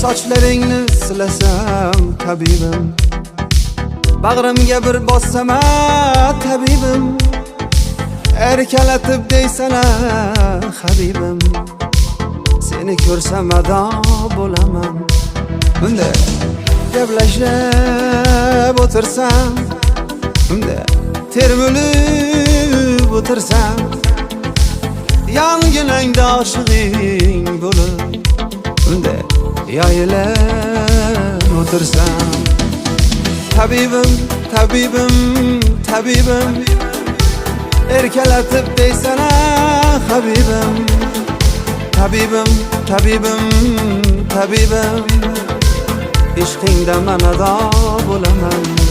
Sochlaringni silasam tabibim, bag'rimga bir bossam tabibim, erkalatib deysalar habibim, seni ko'rsam ado bo'laman. Bunda gaplashib o'tirsam, bunda termilib o'tirsam, yonginangda oshig'ing bo'lib, bunda yoyilib o'tirsam. Tabibim, tabibim, tabibim, erkalatib deysana habibim, tabibim, tabibim, tabibim, ishqingda man ado bo'laman.